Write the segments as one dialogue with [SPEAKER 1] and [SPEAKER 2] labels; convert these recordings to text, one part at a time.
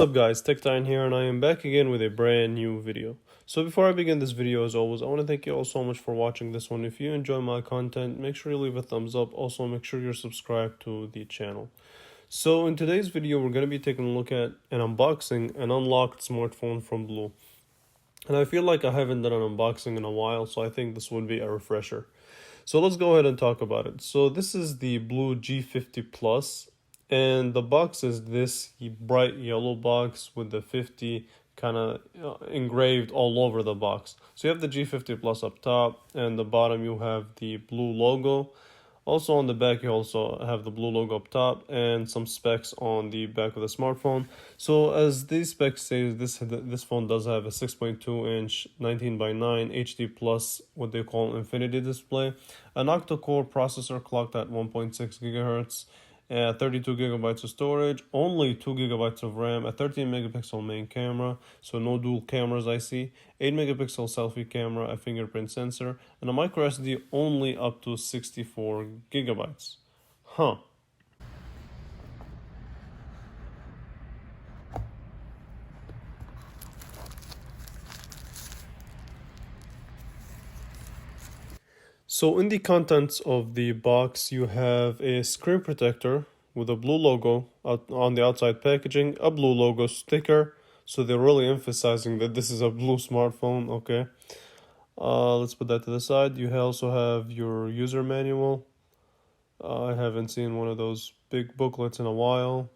[SPEAKER 1] What's up guys, TechTine here, and I am back again with a brand new video. So before I begin this video, as always, I want to thank you all so much for watching this one. If you enjoy my content, make sure you leave a thumbs up. Also, make sure you're subscribed to the channel. So in today's video, we're going to be taking a look at an unboxing an unlocked smartphone from BLU. And I feel like I haven't done an unboxing in a while, so I think this would be a refresher. So let's go ahead and talk about it. So this is the BLU G50 Plus. And the box is this bright yellow box with the 50 kind of engraved all over the box. So you have the G50 Plus up top, and the bottom you have the BLU logo. Also on the back you also have the BLU logo up top and some specs on the back of the smartphone. So as these specs say, this phone does have a 6.2-inch 19:9 HD plus what they call infinity display, an octa-core processor clocked at 1.6 gigahertz. 32 gigabytes of storage, only 2 gigabytes of RAM, a 13 megapixel main camera, so no dual cameras I see, 8 megapixel selfie camera, a fingerprint sensor, and a micro SD only up to 64 gigabytes. Huh. So in the contents of the box, you have a screen protector with a BLU logo on the outside packaging, a BLU logo sticker. So they're really emphasizing that this is a BLU smartphone, okay? Let's put that to the side. You also have your user manual. I haven't seen one of those big booklets in a while.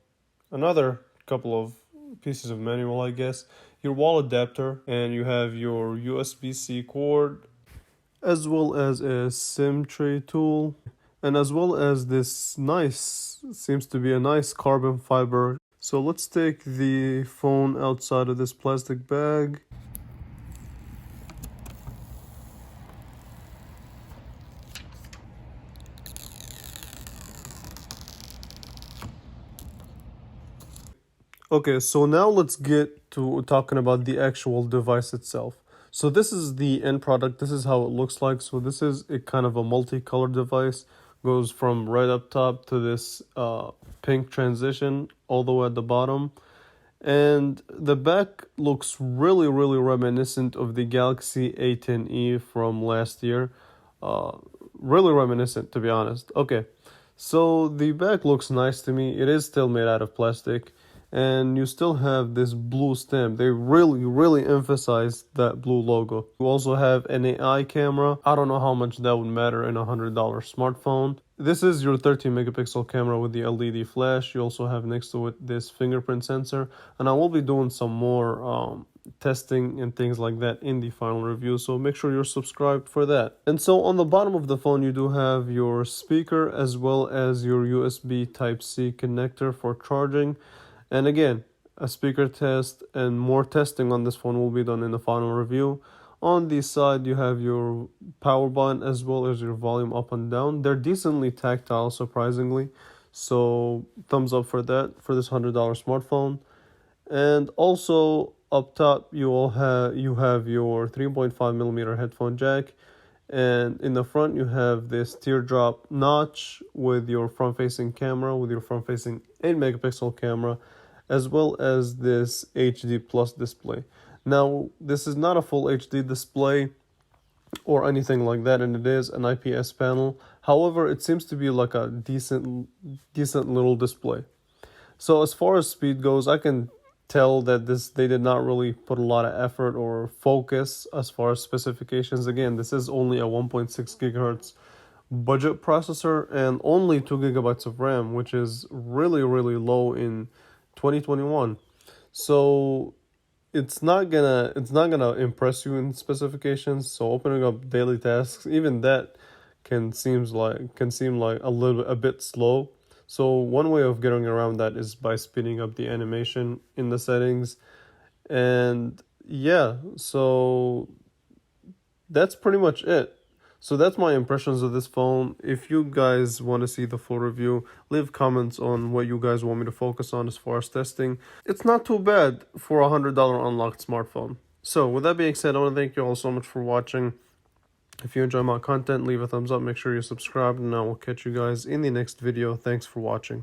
[SPEAKER 1] Another couple of pieces of manual, I guess. Your wall adapter, and you have your USB-C cord, as well as a SIM tray tool, and as well as this seems to be a nice carbon fiber. So let's take the phone outside of this plastic bag. Okay, so now let's get to talking about the actual device itself. So this is the end product. This is how it looks like. So this is a kind of a multicolored device. Goes from right up top to this pink transition all the way at the bottom. And the back looks really reminiscent of the Galaxy A10e from last year. Really reminiscent, to be honest. Okay, so the back looks nice to me. It is still made out of plastic. And you still have this blue stem. They really emphasize that BLU logo. You also have an AI camera. I don't know how much that would matter in a $100 smartphone. This is your 13 megapixel camera with the LED flash. You also have next to it this fingerprint sensor. And I will be doing some more testing and things like that in the final review, so make sure you're subscribed for that. And so on the bottom of the phone you do have your speaker as well as your USB Type-C connector for charging. And again, a speaker test and more testing on this phone will be done in the final review. On the side, you have your power button as well as your volume up and down. They're decently tactile, surprisingly. So thumbs up for that, for this $100 smartphone. And also up top, you have your 3.5 millimeter headphone jack. And in the front, you have this teardrop notch with your front-facing camera, with your front-facing 8 megapixel camera, as well as this HD plus display. Now, this is not a full HD display or anything like that, and it is an IPS panel. However, it seems to be like a decent little display. So as far as speed goes, I can tell that they did not really put a lot of effort or focus as far as specifications. Again, this is only a 1.6 gigahertz budget processor and only 2 gigabytes of RAM, which is really low in 2021. So it's not gonna impress you in specifications. So opening up daily tasks, even that can seem like a bit slow. So one way of getting around that is by speeding up the animation in the settings. And yeah, so that's pretty much it. So that's my impressions of this phone. If you guys want to see the full review, leave comments on what you guys want me to focus on as far as testing. It's not too bad for a $100 unlocked smartphone. So with that being said, I want to thank you all so much for watching. If you enjoy my content, leave a thumbs up, make sure you subscribe, and I will catch you guys in the next video. Thanks for watching.